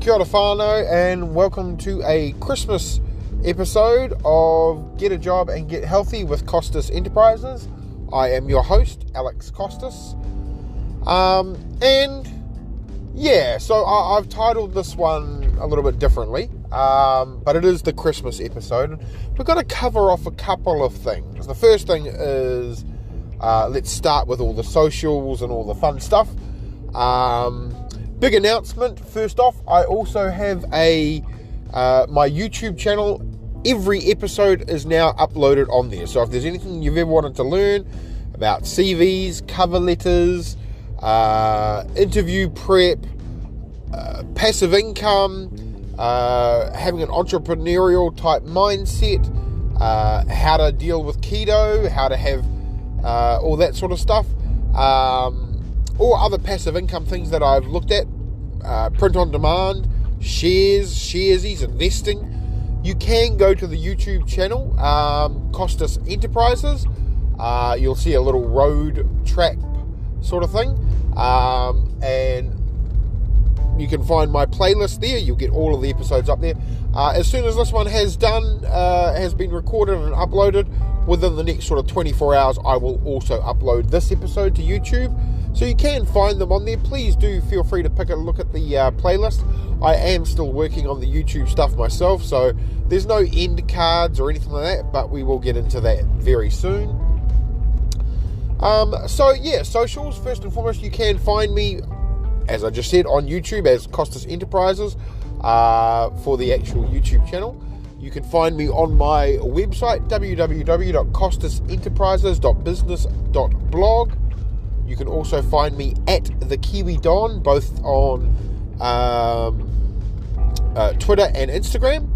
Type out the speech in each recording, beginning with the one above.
Kia ora whānau, and welcome to a Christmas episode of Get a Job and Get Healthy with Costas Enterprises. I am your host, Alex Costas. So I've titled this one a little bit differently, but it is the Christmas episode. We're going to cover off a couple of things. The first thing is, let's start with all the socials and all the fun stuff. Big announcement. First off, I also have my YouTube channel. Every episode is now uploaded on there. So if there's anything you've ever wanted to learn about CVs, cover letters, interview prep, passive income, having an entrepreneurial type mindset, how to deal with keto, how to have all that sort of stuff, or other passive income things that I've looked at, print on demand, sharesies, investing. You can go to the YouTube channel, Costas Enterprises. You'll see a little road track sort of thing, and you can find my playlist there. You'll get all of the episodes up there. As soon as this one has been recorded and uploaded, within the next sort of 24 hours, I will also upload this episode to YouTube. So you can find them on there. Please do feel free to pick a look at the playlist. I am still working on the YouTube stuff myself, so there's no end cards or anything like that, but we will get into that very soon. Socials. First and foremost, you can find me, as I just said, on YouTube as Costas Enterprises for the actual YouTube channel. You can find me on my website, www.costasenterprises.business.blog. You can also find me at the Kiwi Don, both on Twitter and Instagram.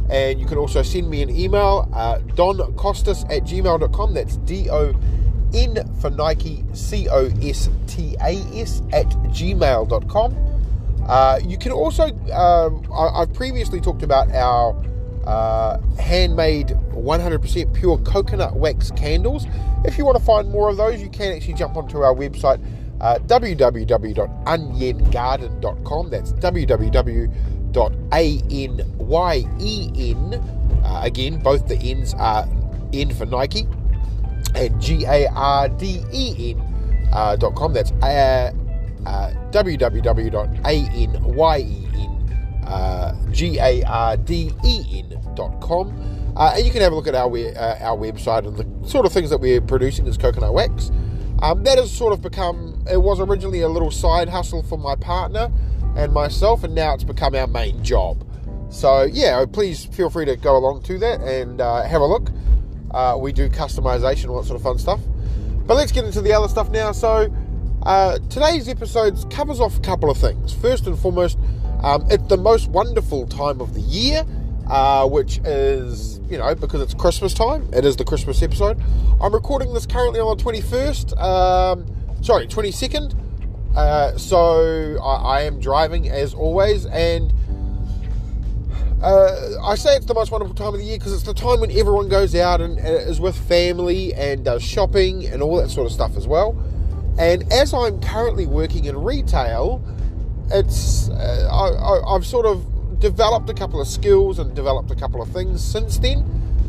And you can also send me an email, doncostas@gmail.com. That's DON for Nike, COSTAS @gmail.com. You can also, I've previously talked about our handmade 100% pure coconut wax candles. If you want to find more of those, you can actually jump onto our website, www.anyengarden.com. That's www.anyen, again, both the N's are N for Nike, and garden.com. That's www.anyengarden.com. And you can have a look at our website and the sort of things that we're producing as coconut wax. That has sort of become, it was originally a little side hustle for my partner and myself, and now it's become our main job. So yeah, please feel free to go along to that and have a look. We do customization, all that sort of fun stuff. But let's get into the other stuff now. So today's episode covers off a couple of things. First and foremost, it's the most wonderful time of the year, which is, because it's Christmas time, it is the Christmas episode. I'm recording this currently on the 22nd. So I am driving as always, and I say it's the most wonderful time of the year because it's the time when everyone goes out and is with family and does shopping and all that sort of stuff as well. And as I'm currently working in retail, it's I've sort of developed a couple of skills and developed a couple of things since then,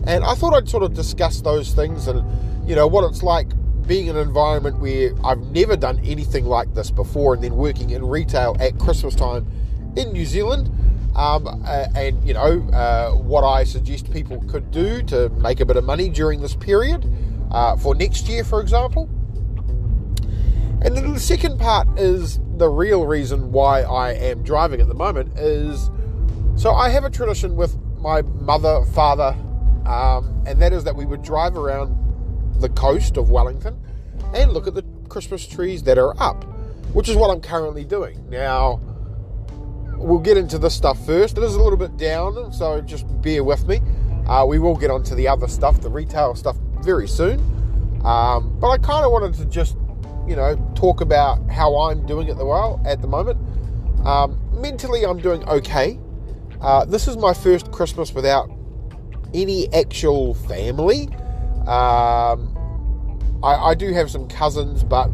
and I thought I'd sort of discuss those things and what it's like being in an environment where I've never done anything like this before, and then working in retail at Christmas time in New Zealand, and what I suggest people could do to make a bit of money during this period for next year, for example. And then the second part is the real reason why I am driving at the moment is, so I have a tradition with my mother, father, and that is that we would drive around the coast of Wellington and look at the Christmas trees that are up, which is what I'm currently doing. Now, we'll get into this stuff first. It is a little bit down, so just bear with me. We will get onto the other stuff, the retail stuff, very soon. But I kind of wanted to just talk about how I'm doing at the moment. Mentally, I'm doing okay. This is my first Christmas without any actual family. I do have some cousins, but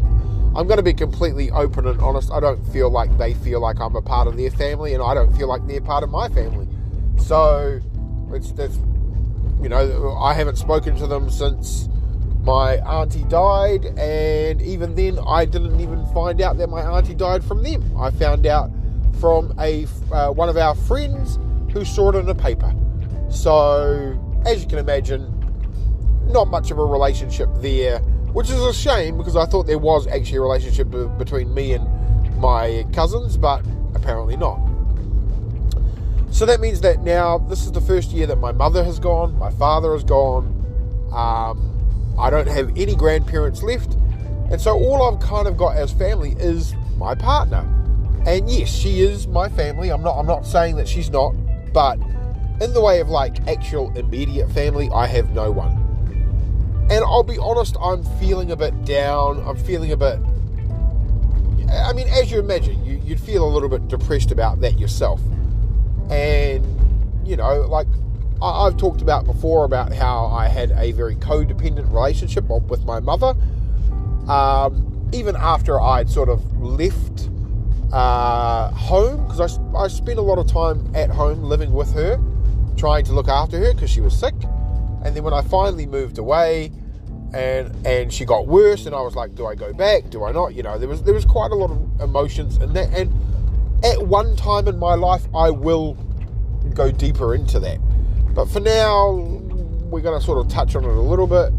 I'm going to be completely open and honest. I don't feel like they feel like I'm a part of their family, and I don't feel like they're part of my family. So I haven't spoken to them since my auntie died, and even then I didn't even find out that my auntie died from them. I found out from one of our friends who saw it in a paper. So, as you can imagine, not much of a relationship there, which is a shame, because I thought there was actually a relationship between me and my cousins, but apparently not. So that means that now this is the first year that my mother has gone, my father has gone, I don't have any grandparents left, and so all I've kind of got as family is my partner. And yes, she is my family. I'm not saying that she's not, but in the way of like actual immediate family, I have no one. And I'll be honest, I'm feeling a bit down. I'm feeling a bit, I mean, as you imagine, you'd feel a little bit depressed about that yourself. And, like I've talked about before about how I had a very codependent relationship with my mother. Even after I'd sort of left home, because I spent a lot of time at home living with her, trying to look after her because she was sick. And then when I finally moved away and she got worse, and I was like, do I go back? Do I not? There was quite a lot of emotions in that. And at one time in my life, I will go deeper into that. But for now, we're going to sort of touch on it a little bit.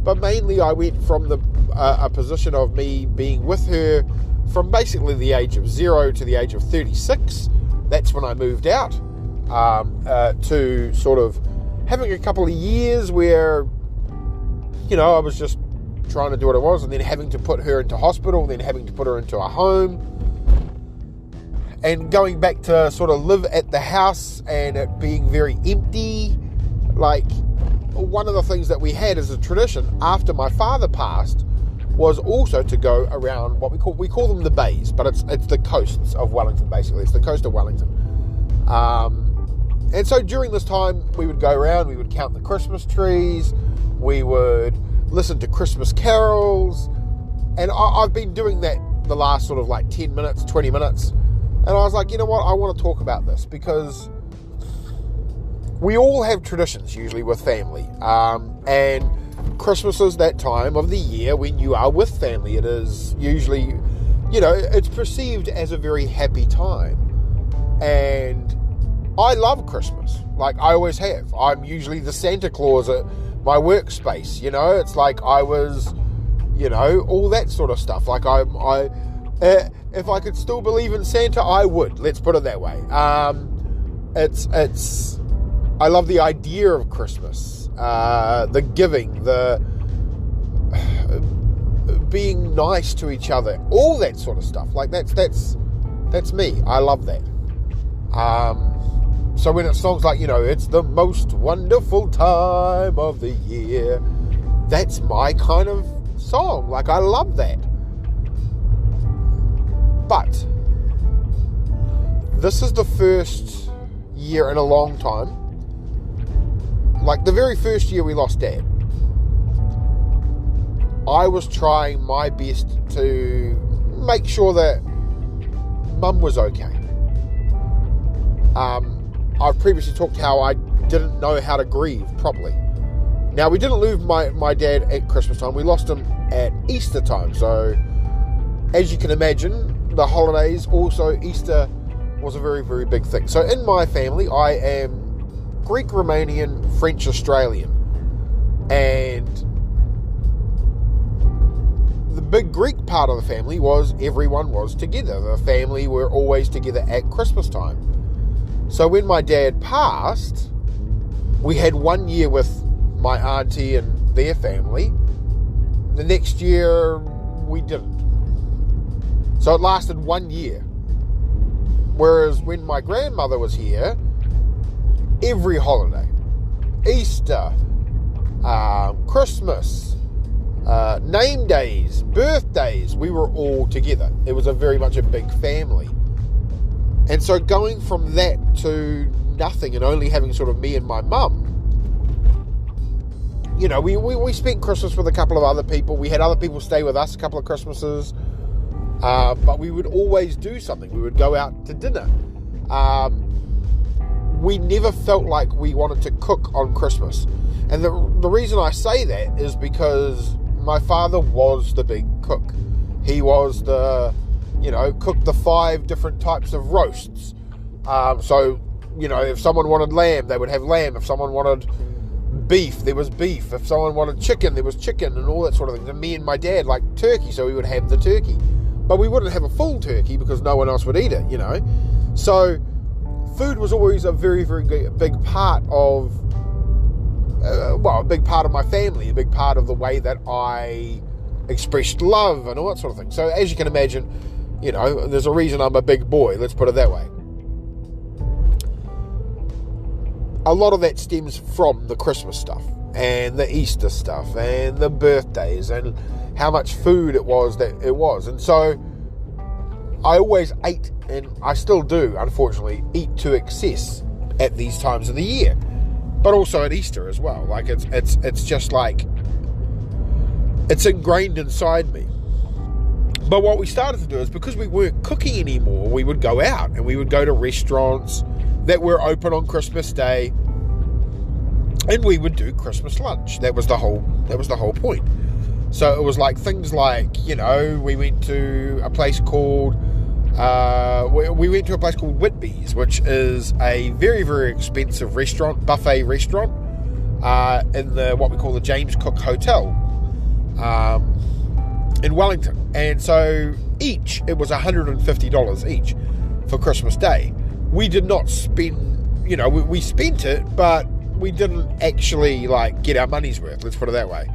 But mainly I went from a position of me being with her from basically the age of 0 to the age of 36. That's when I moved out, to sort of having a couple of years where, I was just trying to do what I was, and then having to put her into hospital, then having to put her into a home, and going back to sort of live at the house and it being very empty. Like, one of the things that we had as a tradition after my father passed was also to go around what we call them the bays, but it's the coasts of Wellington, basically. It's the coast of Wellington. And so during this time, we would go around, we would count the Christmas trees, we would listen to Christmas carols, and I've been doing that the last sort of like 10 minutes, 20 minutes, and I was like, you know what, I want to talk about this, because we all have traditions usually with family, and Christmas is that time of the year when you are with family. It is usually, it's perceived as a very happy time, and I love Christmas, like I always have. I'm usually the Santa Claus at my workspace, it's like I was, all that sort of stuff. Like if I could still believe in Santa, I would, let's put it that way. I love the idea of Christmas, the giving, the being nice to each other, all that sort of stuff. Like that's me. I love that. So when it songs like, it's the most wonderful time of the year, that's my kind of song. Like, I love that. But this is the first year in a long time. Like, the very first year we lost Dad, I was trying my best to make sure that Mum was okay. I've previously talked how I didn't know how to grieve properly. Now, we didn't lose my dad at Christmas time. We lost him at Easter time. So, as you can imagine, the holidays, also Easter, was a very, very big thing. So, in my family, I am Greek, Romanian, French, Australian. And the big Greek part of the family was everyone was together. The family were always together at Christmas time. So when my dad passed, we had 1 year with my auntie and their family. The next year, we didn't. So it lasted 1 year. Whereas when my grandmother was here, every holiday, Easter, Christmas, name days, birthdays, we were all together. It was very much a big family. And so going from that to nothing and only having sort of me and my mum, we spent Christmas with a couple of other people. We had other people stay with us a couple of Christmases. But we would always do something. We would go out to dinner. We never felt like we wanted to cook on Christmas. And the reason I say that is because my father was the big cook. He was cooked the 5 different types of roasts. So, if someone wanted lamb, they would have lamb. If someone wanted beef, there was beef. If someone wanted chicken, there was chicken, and all that sort of thing. And me and my dad liked turkey, so we would have the turkey. But we wouldn't have a full turkey because no one else would eat it, So food was always a very, very big part of, a big part of my family, a big part of the way that I expressed love and all that sort of thing. So as you can imagine, there's a reason I'm a big boy, let's put it that way. A lot of that stems from the Christmas stuff and the Easter stuff and the birthdays and how much food it was. And so I always ate, and I still do, unfortunately, eat to excess at these times of the year, but also at Easter as well. Like it's just like it's ingrained inside me. But what we started to do is, because we weren't cooking anymore, we would go out and we would go to restaurants that were open on Christmas Day, and we would do Christmas lunch. That was the whole point. So it was like things like, we went to a place called Whitby's, which is a very, very expensive buffet restaurant, in what we call the James Cook Hotel, in Wellington. And so it was $150 each for Christmas Day. We did not spend, we spent it, but we didn't actually get our money's worth, let's put it that way.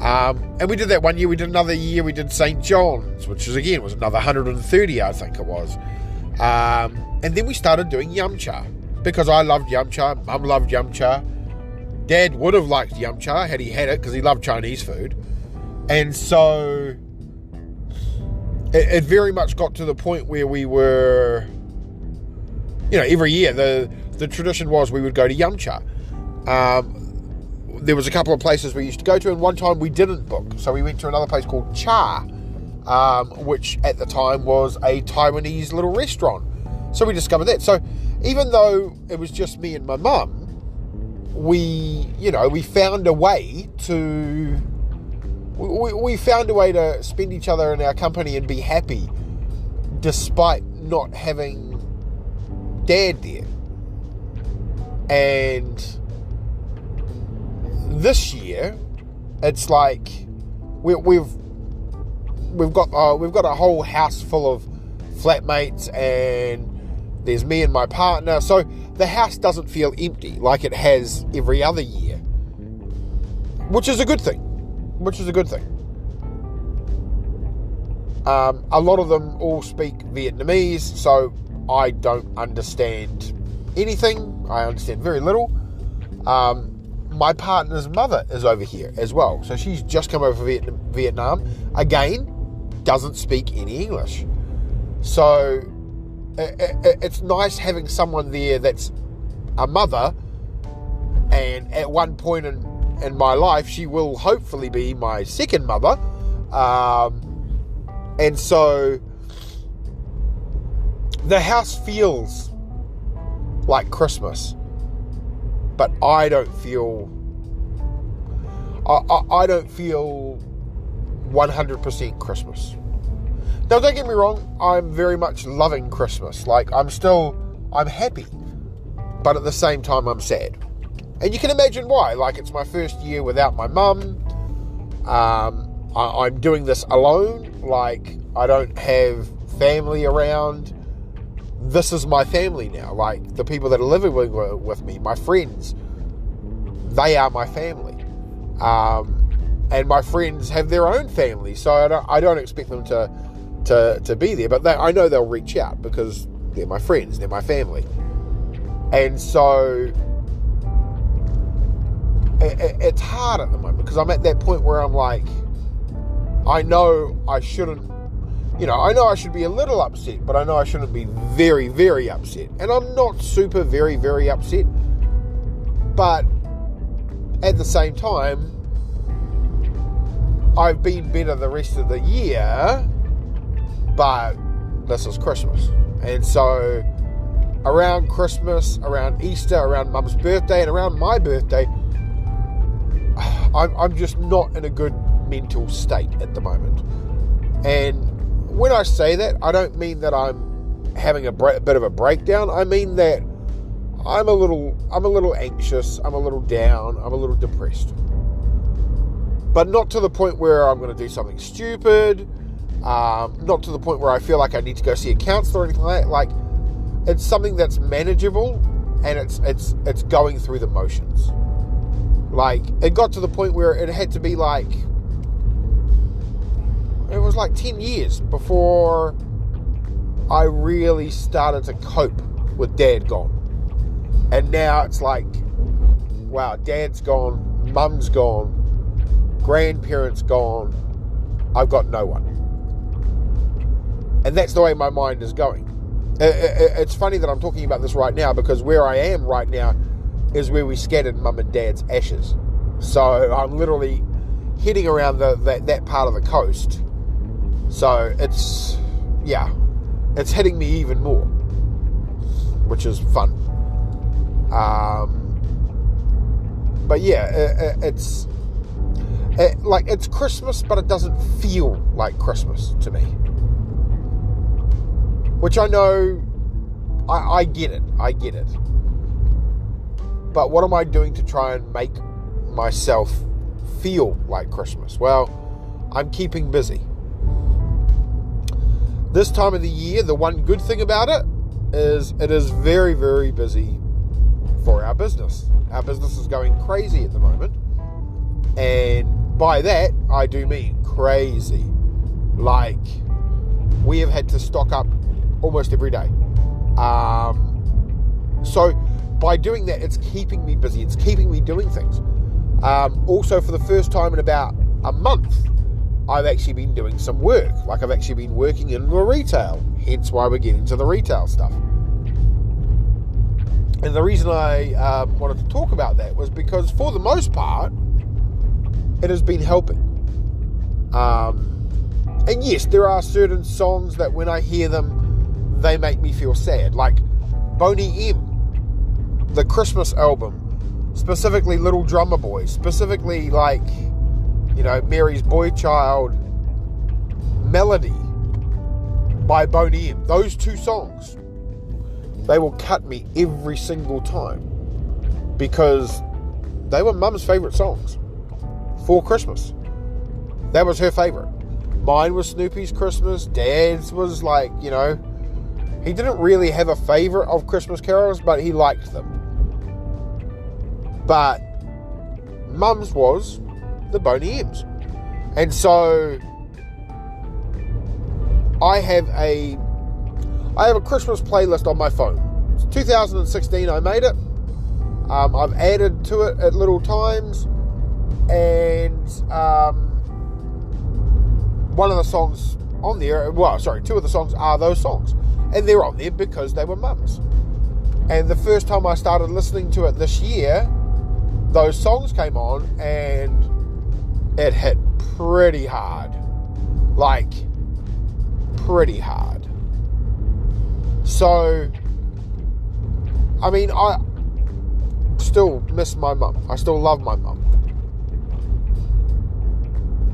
And we did that one year. We did another year. We did St. John's, which was another 130, I think it was. And then we started doing yum cha, because I loved yum cha. Mum loved yum cha. Dad would have liked yum cha had he had it, because he loved Chinese food. And so it very much got to the point where we were, every year the tradition was we would go to yum cha. There was a couple of places we used to go to, and one time we didn't book, so we went to another place called Cha, which at the time was a Taiwanese little restaurant. So we discovered that. So even though it was just me and my mum, we found a way to spend each other in our company and be happy, despite not having Dad there. And this year, it's like we've got a whole house full of flatmates, and there's me and my partner. So the house doesn't feel empty like it has every other year, which is a good thing. A lot of them all speak Vietnamese, so I don't understand anything. I understand very little. My partner's mother is over here as well, so she's just come over from Vietnam. Again, doesn't speak any English. So it's nice having someone there that's a mother, and at one point in my life, she will hopefully be my second mother. And so the house feels like Christmas, but I don't feel 100% Christmas. Now, don't get me wrong, I'm very much loving Christmas. I'm happy, but at the same time, I'm sad. And you can imagine why. It's my first year without my mum. I'm doing this alone. I don't have family around. This is my family now. The people that are living with me, my friends, they are my family. And my friends have their own family, so I don't expect them to be there. But I know they'll reach out, because they're my friends, they're my family. And so it's hard at the moment, because I'm at that point where I'm I know I shouldn't, I know I should be a little upset, but I know I shouldn't be very, very upset. And I'm not super very, very upset, but at the same time, I've been better the rest of the year, but this is Christmas. And so around Christmas, around Easter, around Mum's birthday, and around my birthday, I'm just not in a good mental state at the moment. And when I say that, I don't mean that I'm having a bit of a breakdown. I mean that I'm a little anxious, I'm a little down, I'm a little depressed. But not to the point where I'm going to do something stupid, not to the point where I feel like I need to go see a counsellor or anything like that. Like, it's something that's manageable, and it's going through the motions. Like, it got to the point where it had to be like, it was like 10 years before I really started to cope with Dad gone. And now it's like, wow, Dad's gone, Mum's gone, grandparents gone, I've got no one. And that's the way my mind is going. It's funny that I'm talking about this right now, because where I am right now is where we scattered Mum and Dad's ashes. So I'm literally heading around that part of the coast. So it's hitting me even more, which is fun. But yeah, it's Christmas, but it doesn't feel like Christmas to me. Which I know, I get it. But what am I doing to try and make myself feel like Christmas? Well, I'm keeping busy. This time of the year, the one good thing about it is very, very busy for our business. Our business is going crazy at the moment. And by that, I do mean crazy. Like, we have had to stock up almost every day. So by doing that, it's keeping me busy. It's keeping me doing things. Also, for the first time in about a month, I've actually been doing some work. Like, I've actually been working in the retail. Hence why we're getting to the retail stuff. And the reason I wanted to talk about that was because, for the most part, it has been helping. And yes, there are certain songs that when I hear them, they make me feel sad. Like Boney M, the Christmas album, specifically Little Drummer Boy, specifically like, Mary's Boy Child, Melody by Boney M. Those two songs, they will cut me every single time, because they were Mum's favourite songs for Christmas. That was her favourite. Mine was Snoopy's Christmas. Dad's was like, he didn't really have a favourite of Christmas carols, but he liked them. But Mum's was the Boney M's. And so I have a Christmas playlist on my phone. It's 2016 I made it. I've added to it at little times, and one of the songs on there, two of the songs are those songs, and they're on there because they were Mum's. And the first time I started listening to it this year, those songs came on, and it hit pretty hard. Like, pretty hard. So, I mean, I still miss my mum. I still love my mum.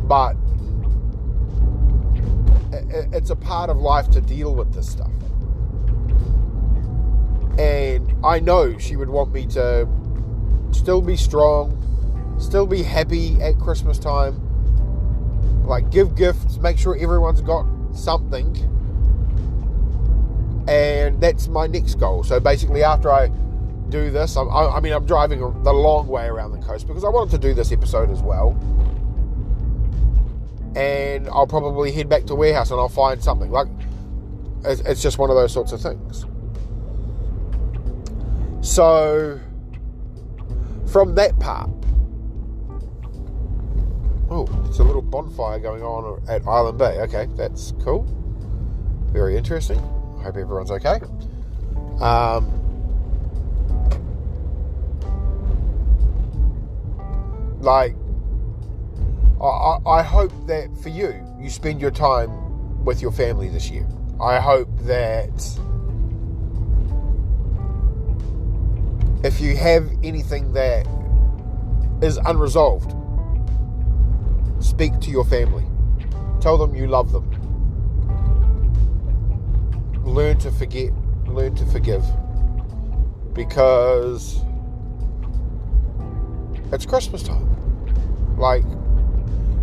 But it's a part of life to deal with this stuff. And I know she would want me to still be strong, still be happy at Christmas time, like give gifts, make sure everyone's got something. And that's my next goal. So basically, after I do this, I'm driving the long way around the coast because I wanted to do this episode as well. And I'll probably head back to warehouse and I'll find something. Like, it's just one of those sorts of things. So, from that part, it's a little bonfire going on at Island Bay. Okay, that's cool. Very interesting. Hope everyone's okay. I hope that for you spend your time with your family this year. I hope that if you have anything that is unresolved, speak to your family. Tell them you love them. Learn to forget. Learn to forgive. Because it's Christmas time. Like,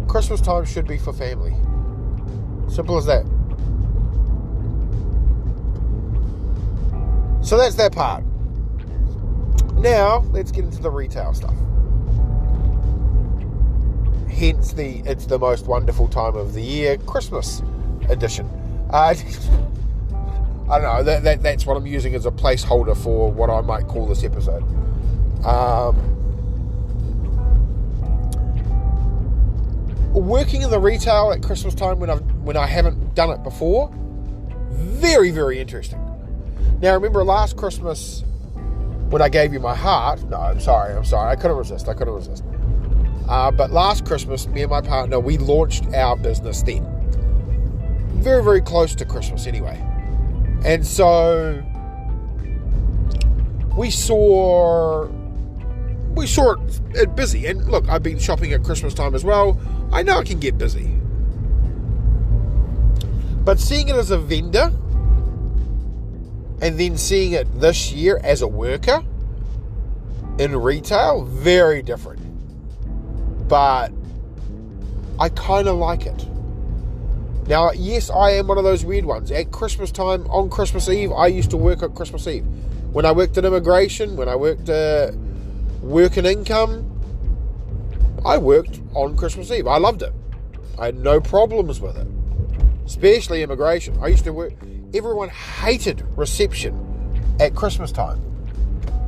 Christmas time should be for family. Simple as that. So that's that part. Now, let's get into the retail stuff. Hence, it's the most wonderful time of the year, Christmas edition. I don't know, that's what I'm using as a placeholder for what I might call this episode. Working in the retail at Christmas time when I haven't done it before, very, very interesting. Now, remember last Christmas when I gave you my heart? No, I'm sorry. I couldn't resist. But last Christmas, me and my partner, we launched our business then. Very, very close to Christmas anyway. And so we saw it busy. And look, I've been shopping at Christmas time as well. I know it can get busy. But seeing it as a vendor and then seeing it this year as a worker in retail, very different. But I kind of like it. Now, yes, I am one of those weird ones. At Christmas time, on Christmas Eve, I used to work at Christmas Eve. When I worked at immigration, when I worked at work and income, I worked on Christmas Eve. I loved it. I had no problems with it. Especially immigration. I used to work... Everyone hated reception at Christmas time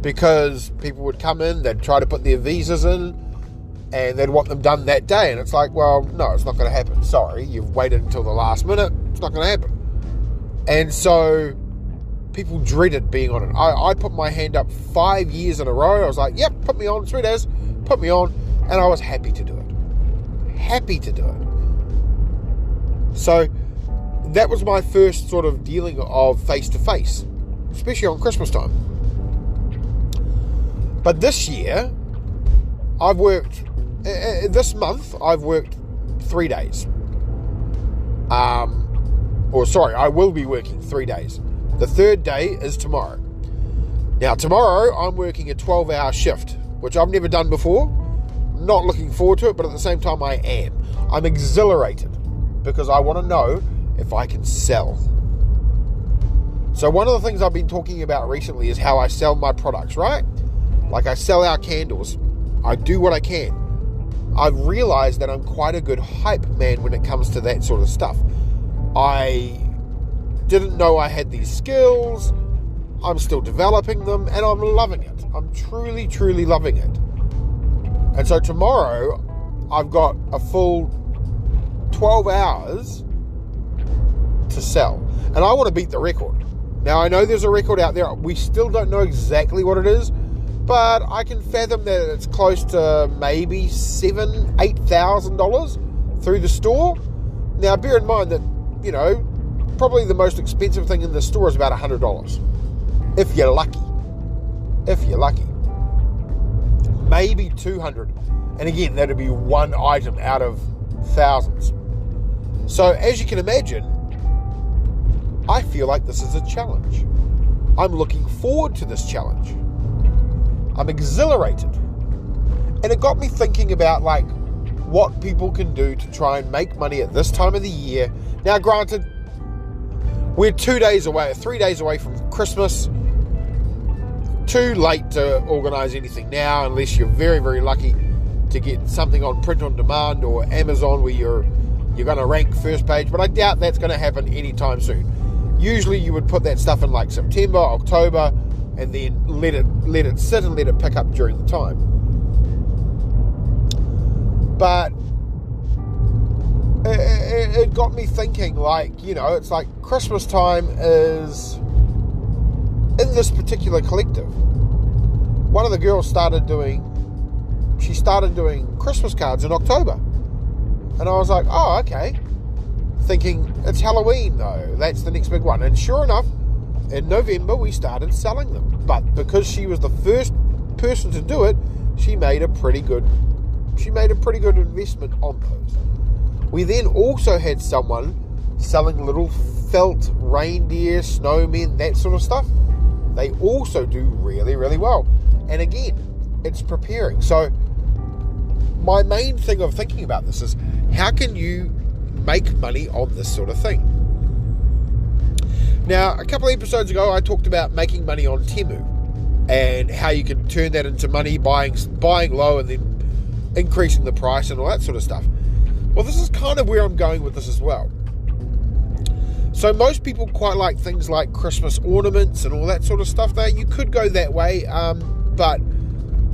because people would come in, they'd try to put their visas in, and they'd want them done that day. And it's like, well, no, it's not going to happen. Sorry, you've waited until the last minute. It's not going to happen. And so people dreaded being on it. I put my hand up 5 years in a row. I was like, yep, put me on, 3 days, put me on. And I was happy to do it. Happy to do it. So that was my first sort of dealing of face-to-face, especially on Christmas time. But this year, this month, I've worked 3 days. I will be working 3 days. The third day is tomorrow. Now, tomorrow, I'm working a 12-hour shift, which I've never done before. Not looking forward to it, but at the same time, I am. I'm exhilarated because I want to know if I can sell. So one of the things I've been talking about recently is how I sell my products, right? Like I sell our candles. I do what I can. I've realized that I'm quite a good hype man when it comes to that sort of stuff. I didn't know I had these skills. I'm still developing them, and I'm loving it. I'm truly, truly loving it. And so tomorrow, I've got a full 12 hours to sell. And I want to beat the record. Now, I know there's a record out there. We still don't know exactly what it is, but I can fathom that it's close to maybe $7,000, $8,000 through the store. Now, bear in mind that, probably the most expensive thing in the store is about $100. If you're lucky. Maybe 200. And again, that'd be one item out of thousands. So, as you can imagine, I feel like this is a challenge. I'm looking forward to this challenge. I'm exhilarated. And it got me thinking about what people can do to try and make money at this time of the year. Now, granted, we're 3 days away from Christmas. Too late to organise anything now unless you're very, very lucky to get something on print on demand or Amazon where you're going to rank first page. But I doubt that's going to happen anytime soon. Usually you would put that stuff in September, October, and then let it sit and let it pick up during the time. But it got me thinking, it's like Christmas time is, in this particular collective, one of the girls started doing Christmas cards in October. And I was like, oh, okay. thinking it's Halloween though, that's the next big one. And sure enough, in November we started selling them. But because she was the first person to do it, she made a pretty good investment on those. We then also had someone selling little felt reindeer, snowmen, that sort of stuff. They also do really, really well. And again, it's preparing. So my main thing of thinking about this is, how can you make money on this sort of thing? Now, a couple of episodes ago, I talked about making money on Temu and how you can turn that into money, buying low and then increasing the price and all that sort of stuff. Well, this is kind of where I'm going with this as well. So most people quite like things like Christmas ornaments and all that sort of stuff there. You could go that way, but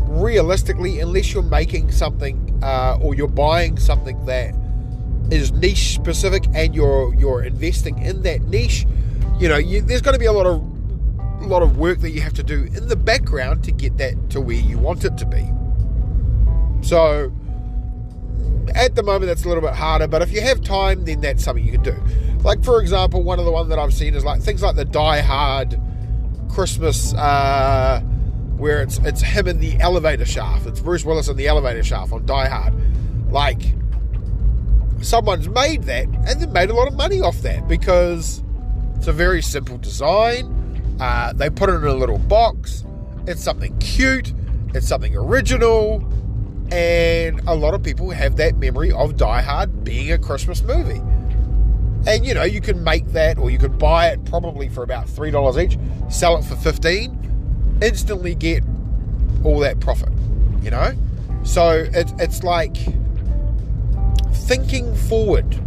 realistically, unless you're making something or you're buying something that is niche specific and you're investing in that niche, there's going to be a lot of work that you have to do in the background to get that to where you want it to be. So at the moment that's a little bit harder, but if you have time, then that's something you can do. Like, for example, one of the ones that I've seen is like things like the Die Hard Christmas, where it's him in the elevator shaft. It's Bruce Willis in the elevator shaft on Die Hard. Like, someone's made that and then made a lot of money off that because it's a very simple design. They put it in a little box. It's something cute. It's something original. And a lot of people have that memory of Die Hard being a Christmas movie. And, you can make that, or you could buy it probably for about $3 each, sell it for $15, instantly get all that profit, So it's like thinking forward.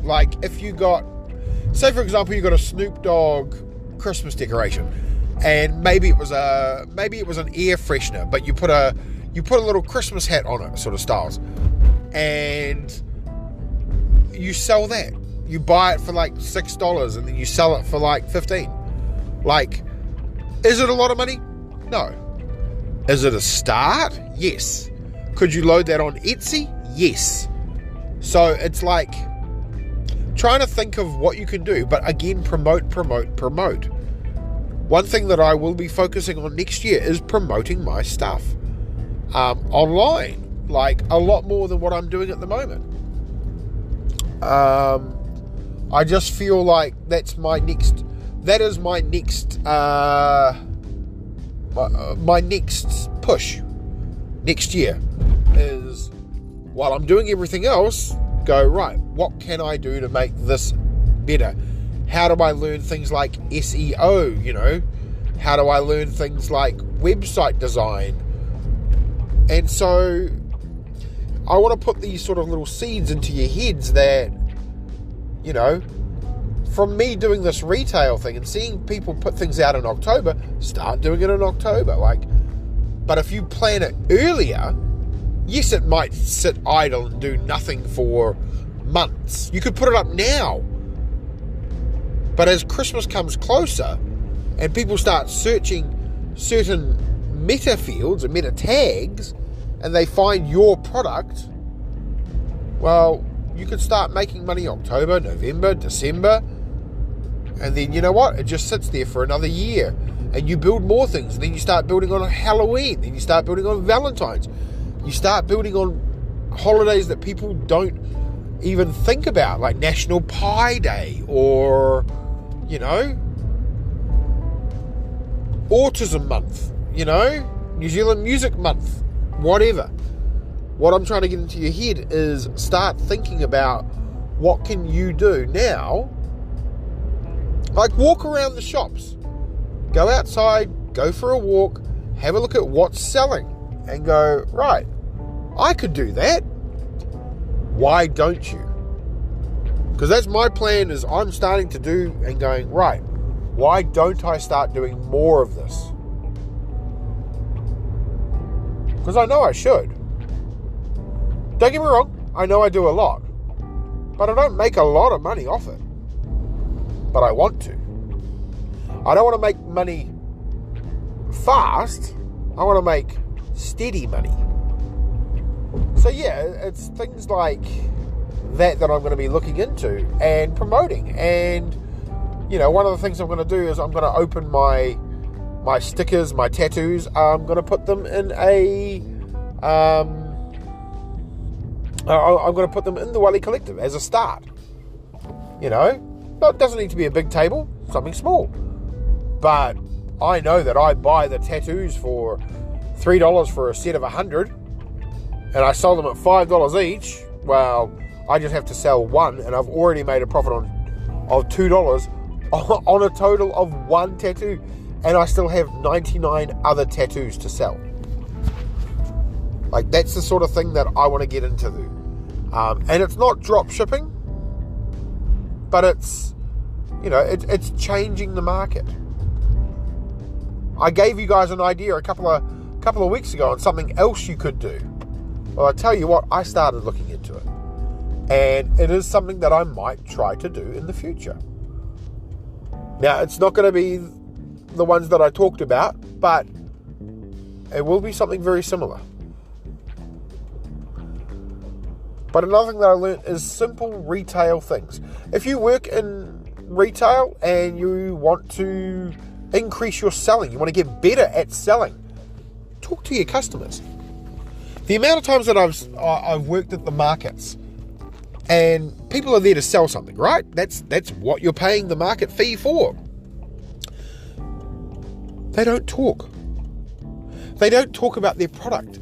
Like, if you got, say for example, you got a Snoop Dogg Christmas decoration, and maybe it was an air freshener, but you put a little Christmas hat on it, sort of styles, and you sell that. You buy it for like $6 and then you sell it for like $15. Like, is it a lot of money? No. Is it a start? Yes. Could you load that on Etsy? Yes. So it's like trying to think of what you can do, but again, promote. One thing that I will be focusing on next year is promoting my stuff online, like a lot more than what I'm doing at the moment. I just feel like that is my next push next year, is while I'm doing everything else, go, right, what can I do to make this better? How do I learn things like SEO, how do I learn things like website design? And so I want to put these sort of little seeds into your heads that, from me doing this retail thing and seeing people put things out in October, start doing it in October. But if you plan it earlier, yes, it might sit idle and do nothing for months. You could put it up now. But as Christmas comes closer and people start searching certain meta fields and meta tags, and they find your product, well, you could start making money October, November, December, and then you know what? It just sits there for another year, and you build more things, and then you start building on Halloween, then you start building on Valentine's, you start building on holidays that people don't even think about, like National Pie Day, or, Autism Month, New Zealand Music Month, whatever. What I'm trying to get into your head is start thinking about what can you do now. Like, walk around the shops, go outside, go for a walk, have a look at what's selling and go, right, I could do that. Why don't you? Because that's my plan, is I'm starting to do and going, right, why don't I start doing more of this? Because I know I should. Don't get me wrong, I know I do a lot, but I don't make a lot of money off it. But I want to. I don't want to make money fast. I want to make steady money. So yeah, it's things like that I'm going to be looking into and promoting. And, you know, one of the things I'm going to do is I'm going to open my stickers, my tattoos. I'm going to put them in I'm going to put them in the Welly Collective as a start. You know, it doesn't need to be a big table, something small. But I know that I buy the tattoos for $3 for a set of 100, and I sell them at $5 each. Well, I just have to sell one, and I've already made a profit of $2 on a total of one tattoo, and I still have 99 other tattoos to sell. Like, that's the sort of thing that I want to get into. And it's not drop shipping, but it's, you know, it's changing the market. I gave you guys an idea a couple of weeks ago on something else you could do. Well, I tell you what, I started looking into it, and it is something that I might try to do in the future. Now, it's not going to be the ones that I talked about, but it will be something very similar. But another thing that I learned is simple retail things. If you work in retail and you want to increase your selling, you want to get better at selling, talk to your customers. The amount of times that I've worked at the markets and people are there to sell something, right? That's what you're paying the market fee for. They don't talk. They don't talk about their product.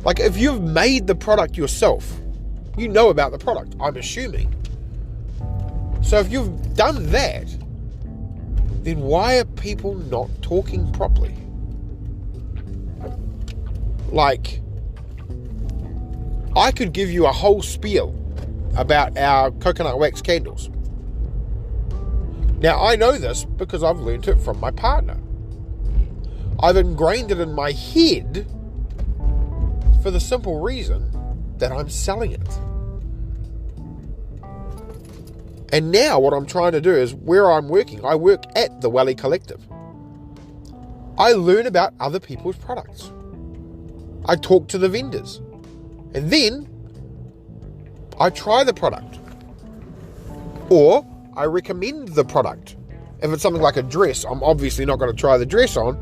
Like, if you've made the product yourself, you know about the product, I'm assuming. So if you've done that, then why are people not talking properly? Like, I could give you a whole spiel about our coconut wax candles. Now, I know this because I've learnt it from my partner. I've ingrained it in my head for the simple reason that I'm selling it. And now what I'm trying to do is, where I'm working, I work at the Welly Collective. I learn about other people's products. I talk to the vendors. And then I try the product. Or I recommend the product. If it's something like a dress, I'm obviously not going to try the dress on.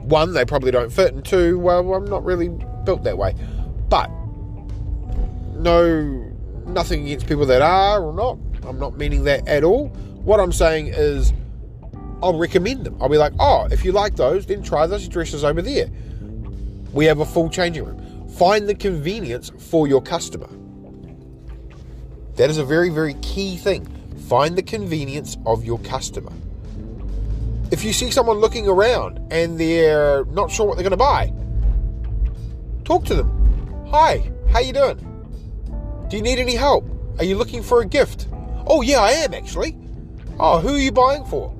One, they probably don't fit, and two, well, I'm not really built that way. But nothing against people that are or not. I'm not meaning that at all. What I'm saying is, I'll recommend them. I'll be like, oh, if you like those, then try those dresses over there. We have a full changing room. Find the convenience for your customer. That is a very, very key thing. Find the convenience of your customer. If you see someone looking around and they're not sure what they're going to buy, talk to them. Hi, how you doing? Do you need any help? Are you looking for a gift? Oh, yeah, I am, actually. Oh, who are you buying for?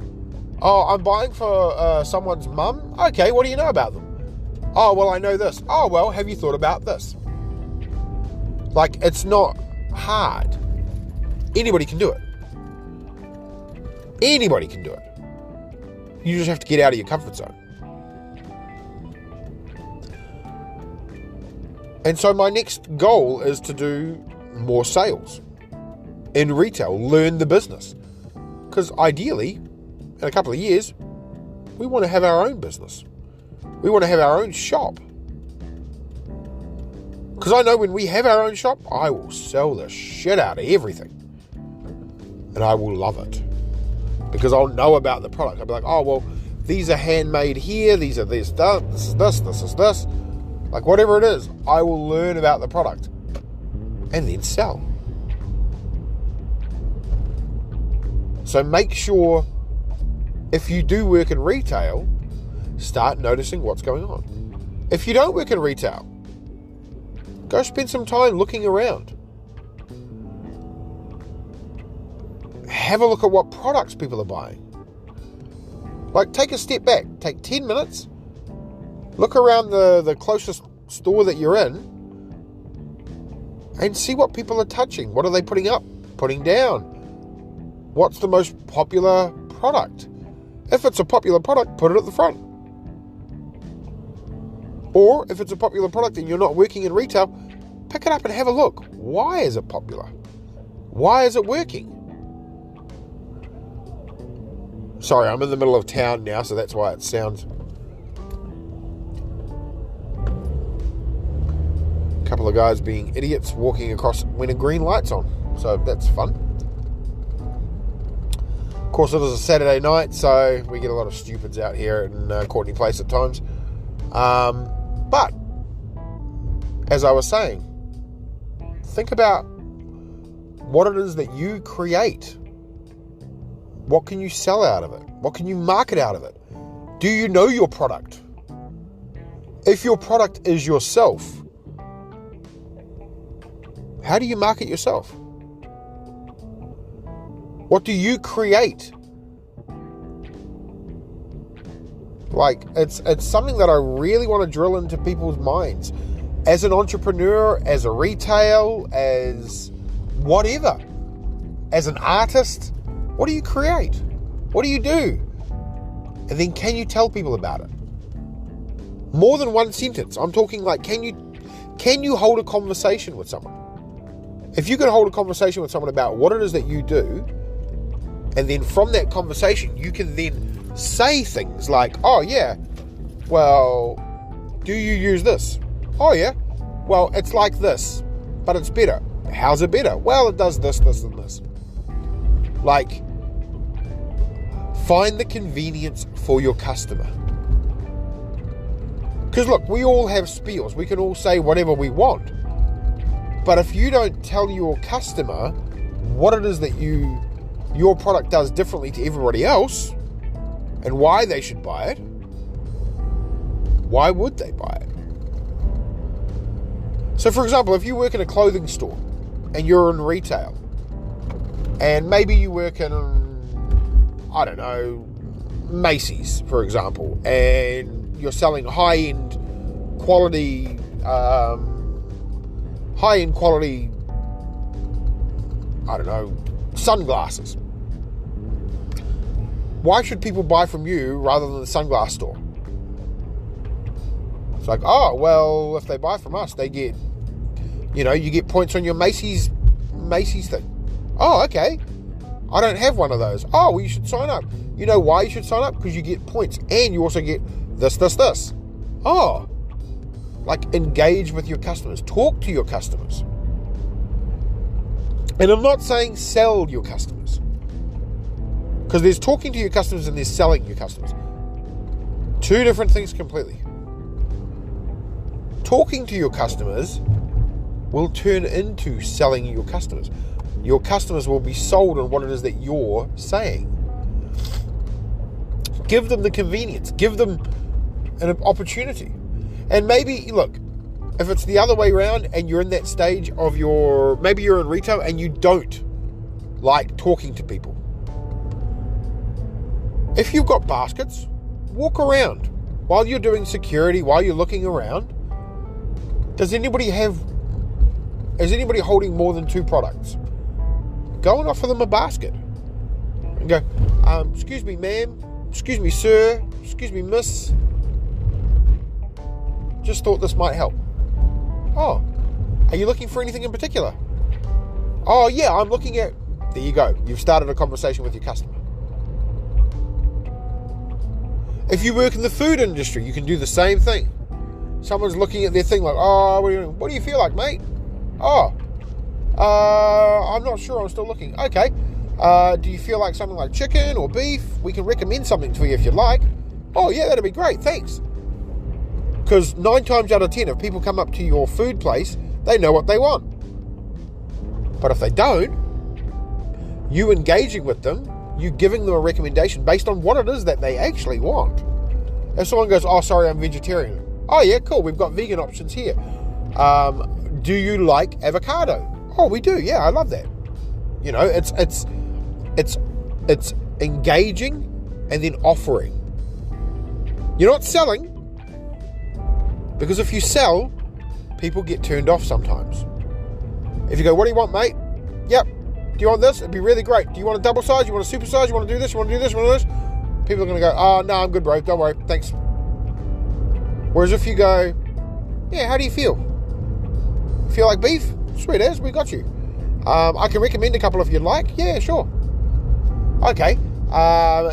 Oh, I'm buying for someone's mum. Okay, what do you know about them? Oh, well, I know this. Oh, well, have you thought about this? Like, it's not hard. Anybody can do it. Anybody can do it. You just have to get out of your comfort zone. And so my next goal is to do more sales in retail, learn the business. Because ideally, in a couple of years, we want to have our own business. We want to have our own shop. Because I know when we have our own shop, I will sell the shit out of everything. And I will love it. Because I'll know about the product. I'll be like, oh, well, these are handmade here, these are this is this. Like, whatever it is, I will learn about the product and then sell. So make sure, if you do work in retail, start noticing what's going on. If you don't work in retail, go spend some time looking around. Have a look at what products people are buying. Like, take a step back, take 10 minutes, look around the closest store that you're in, and see what people are touching. What are they putting up, putting down? What's the most popular product? If it's a popular product, put it at the front. Or if it's a popular product and you're not working in retail, pick it up and have a look. Why is it popular? Why is it working? Sorry, I'm in the middle of town now, so that's why it sounds... A couple of guys being idiots walking across when a green light's on. So that's fun. Of course, it is a Saturday night, so we get a lot of stupids out here in Courtney Place at times. But, as I was saying, think about what it is that you create. What can you sell out of it? What can you market out of it? Do you know your product? If your product is yourself, how do you market yourself? What do you create? Like, it's something that I really want to drill into people's minds. As an entrepreneur, as a retail, as whatever. As an artist, what do you create? What do you do? And then can you tell people about it? More than one sentence. I'm talking like, can you hold a conversation with someone? If you can hold a conversation with someone about what it is that you do, and then from that conversation, you can then say things like, oh yeah, well, do you use this? Oh yeah, well, it's like this, but it's better. How's it better? Well, it does this, this, and this. Like, find the convenience for your customer. Because look, we all have spiels. We can all say whatever we want. But if you don't tell your customer what it is that your product does differently to everybody else and why they should buy it, why would they buy it? So for example, if you work in a clothing store and you're in retail, and maybe you work in, I don't know, Macy's, for example, and you're selling high-end quality, I don't know, sunglasses. Why should people buy from you rather than the sunglass store? It's like, oh, well, if they buy from us, they get, you get points on your Macy's thing. Oh, okay. I don't have one of those. Oh, well, you should sign up. You know why you should sign up? Because you get points and you also get this. Oh, like engage with your customers. Talk to your customers. And I'm not saying sell your customers, because there's talking to your customers and there's selling your customers. Two different things completely. Talking to your customers will turn into selling your customers. Your customers will be sold on what it is that you're saying. Give them the convenience. Give them an opportunity. And maybe, look, if it's the other way around and you're in that stage of maybe you're in retail and you don't like talking to people. If you've got baskets, walk around. While you're doing security, while you're looking around, is anybody holding more than 2 products? Go and offer them a basket. And go, excuse me, ma'am. Excuse me, sir. Excuse me, miss. Just thought this might help. Oh, are you looking for anything in particular? Oh, yeah, I'm looking at... There you go. You've started a conversation with your customer. If you work in the food industry, you can do the same thing. Someone's looking at their thing like, oh, what do you feel like, mate? Oh, I'm not sure. I'm still looking. Okay. Do you feel like something like chicken or beef? We can recommend something to you if you'd like. Oh, yeah, that'd be great. Thanks. Because 9 times out of 10, if people come up to your food place, they know what they want. But if they don't, you engaging with them, you giving them a recommendation based on what it is that they actually want. If someone goes, oh, sorry, I'm vegetarian. Oh, yeah, cool. We've got vegan options here. Do you like avocado? Oh, we do. Yeah, I love that. It's engaging and then offering. You're not selling, because if you sell, people get turned off sometimes. If you go, what do you want, mate? Yep. Do you want this? It'd be really great. Do you want a double size? You want a super size? You want to do this? You want to do this? You want to do this? People are going to go, oh, no, I'm good, bro. Don't worry. Thanks. Whereas if you go, yeah, how do you feel? Feel like beef? Sweet as, we got you. I can recommend a couple if you'd like. Yeah, sure. Okay.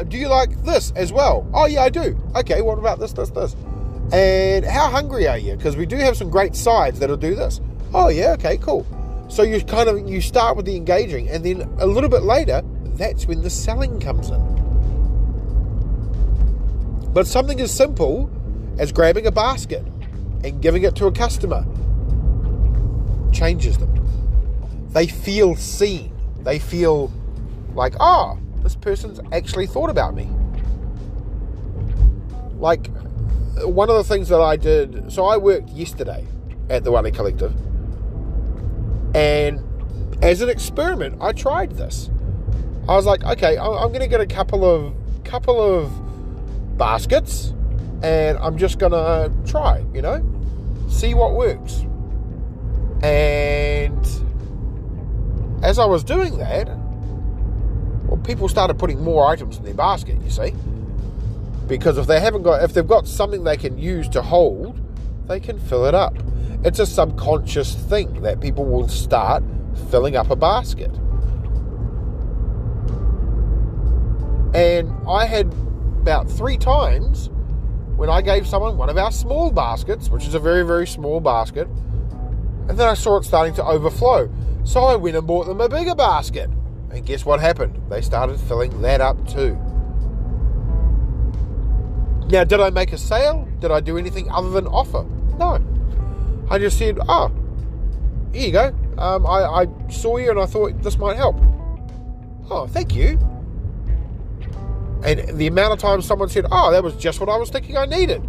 Do you like this as well? Oh, yeah, I do. Okay, what about this? And how hungry are you? Because we do have some great sides that'll do this. Oh, yeah, okay, cool. So you start with the engaging, and then a little bit later, that's when the selling comes in. But something as simple as grabbing a basket and giving it to a customer changes them. They feel seen. They feel like, oh, this person's actually thought about me. Like, one of the things that I did, so I worked yesterday at the Wale Collective, and as an experiment, I tried this. I was like, okay, I'm going to get a couple of baskets, and I'm just going to try, see what works. And as I was doing that, well, people started putting more items in their basket, you see. Because if they've got something they can use to hold, they can fill it up. It's a subconscious thing that people will start filling up a basket. And I had about 3 times when I gave someone one of our small baskets, which is a very, very small basket, and then I saw it starting to overflow. So I went and bought them a bigger basket. And guess what happened? They started filling that up too. Now, did I make a sale? Did I do anything other than offer? No. I just said, oh, here you go. I saw you and I thought this might help. Oh, thank you. And the amount of times someone said, oh, that was just what I was thinking I needed.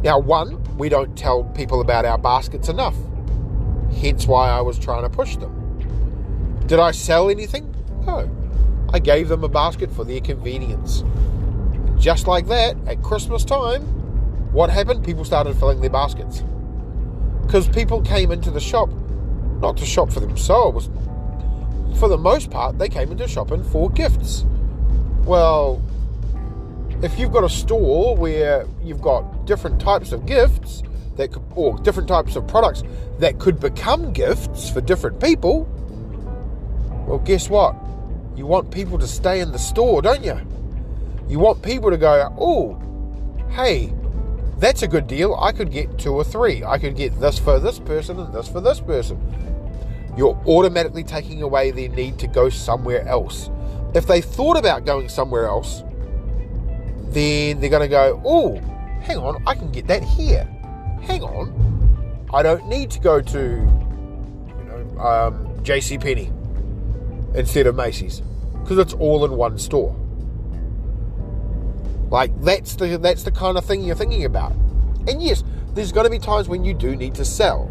Now, one, we don't tell people about our baskets enough. Hence why I was trying to push them. Did I sell anything? No. I gave them a basket for their convenience. Just like that, at Christmas time, what happened? People started filling their baskets. Because people came into the shop, not to shop for themselves. For the most part, they came into shopping for gifts. Well, if you've got a store where you've got different types of gifts, or different types of products that could become gifts for different people, well, guess what? You want people to stay in the store, don't you? You want people to go, oh, hey, that's a good deal. I could get 2 or 3. I could get this for this person and this for this person. You're automatically taking away their need to go somewhere else. If they thought about going somewhere else, then they're going to go, oh, hang on, I can get that here. Hang on, I don't need to go to, JCPenney instead of Macy's, because it's all in one store. Like, that's the kind of thing you're thinking about. And yes, there's going to be times when you do need to sell,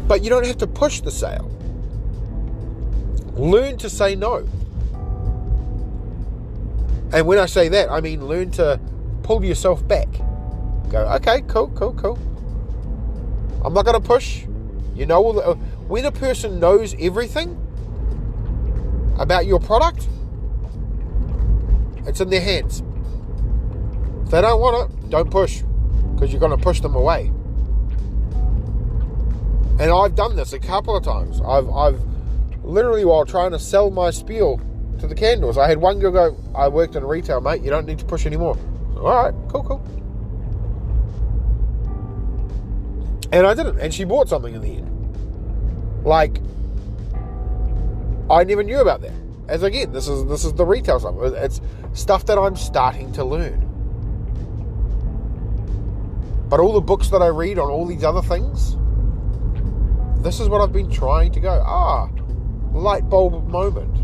but you don't have to push the sale. Learn to say no. And when I say that, I mean learn to pull yourself back. Go, okay, cool. I'm not going to push. When a person knows everything about your product, it's in their hands. If they don't want it, don't push, because you're going to push them away. And I've done this a couple of times. I've literally, while trying to sell my spiel to the candles, I had one girl go, I worked in retail, mate, you don't need to push anymore. Alright, cool. And I didn't, and she bought something in the end. Like, I never knew about that. As again, this is the retail stuff. It's stuff that I'm starting to learn. But all the books that I read on all these other things, this is what I've been trying to go, light bulb moment.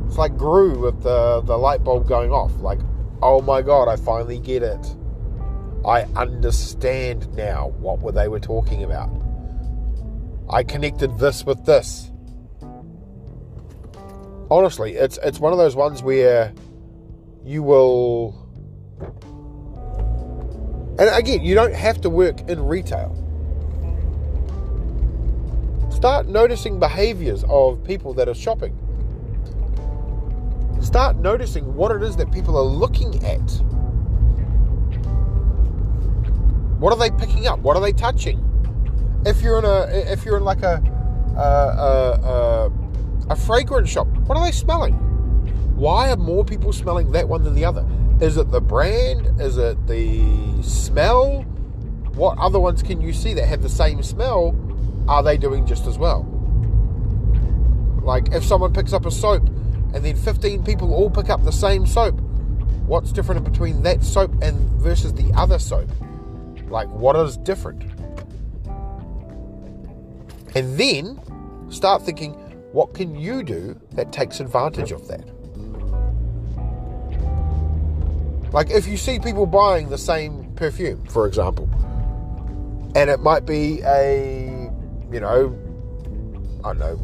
It's like Gru with the light bulb going off. Like, oh my God, I finally get it. I understand now what they were talking about. I connected this with this. Honestly, it's one of those ones where you will... And again, you don't have to work in retail. Start noticing behaviors of people that are shopping. Start noticing what it is that people are looking at. What are they picking up? What are they touching? If you're in like a a fragrance shop. What are they smelling? Why are more people smelling that one than the other? Is it the brand? Is it the smell? What other ones can you see that have the same smell? Are they doing just as well? Like if someone picks up a soap and then 15 people all pick up the same soap, what's different between that soap and versus the other soap? Like what is different? And then start thinking, what can you do that takes advantage of that? Like if you see people buying the same perfume, for example, and it might be a, I don't know,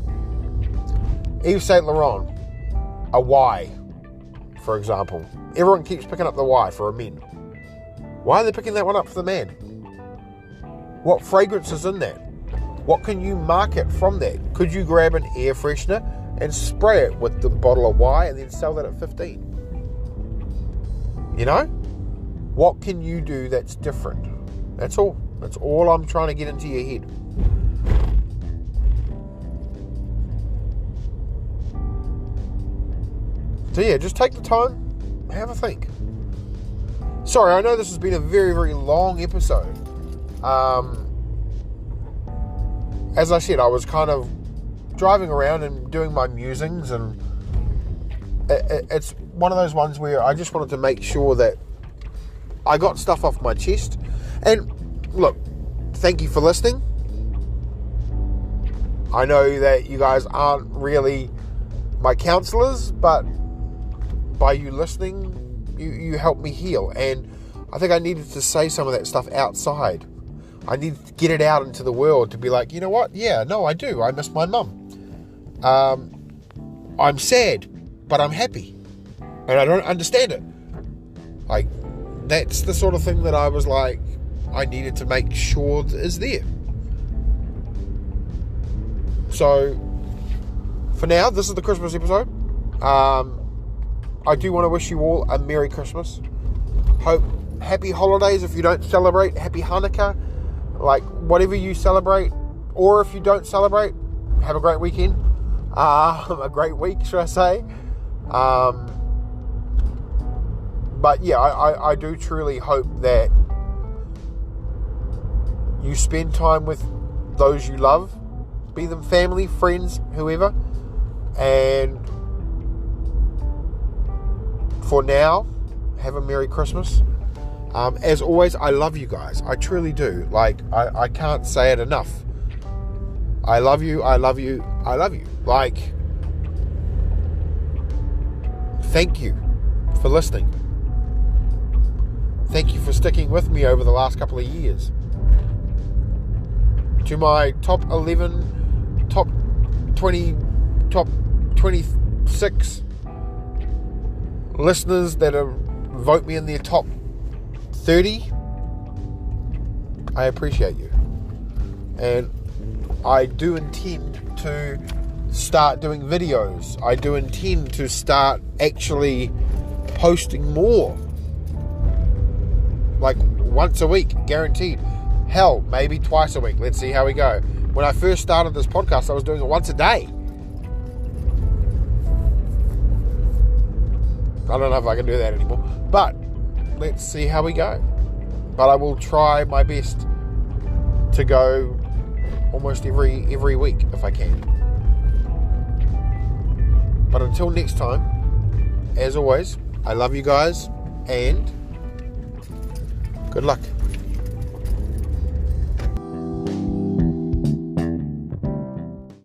Yves Saint Laurent, a Y, for example. Everyone keeps picking up the Y for a men. Why are they picking that one up for the man? What fragrance is in that? What can you market from that? Could you grab an air freshener and spray it with the bottle of Y and then sell that at 15? What can you do that's different? That's all. That's all I'm trying to get into your head. So yeah, just take the time, have a think. Sorry, I know this has been a very, very long episode. As I said, I was kind of driving around and doing my musings, and it's one of those ones where I just wanted to make sure that I got stuff off my chest. And look, thank you for listening. I know that you guys aren't really my counselors, but by you listening, you helped me heal. And I think I needed to say some of that stuff outside. I needed to get it out into the world to be like, you know what? Yeah, no, I do. I miss my mum. I'm sad, but I'm happy. And I don't understand it. Like, that's the sort of thing that I was like, I needed to make sure is there. So, for now, this is the Christmas episode. I do want to wish you all a Merry Christmas. Happy holidays if you don't celebrate. Happy Hanukkah. Like, whatever you celebrate. Or if you don't celebrate, have a great weekend. A great week, should I say. But yeah, I do truly hope that you spend time with those you love, be them family, friends, whoever. And for now, have a Merry Christmas. As always, I love you guys. I truly do. Like, I can't say it enough. I love you, I love you, I love you. Like, thank you for listening. Thank you for sticking with me over the last couple of years. To my top 11, top 20, top 26 listeners that vote me in their top 30, I appreciate you. And I do intend to start doing videos. I do intend to start actually posting more. Like once a week, guaranteed. Hell, maybe twice a week. Let's see how we go. When I first started this podcast, I was doing it once a day. I don't know if I can do that anymore. But let's see how we go. But I will try my best to go almost every week if I can. But until next time, as always, I love you guys and good luck.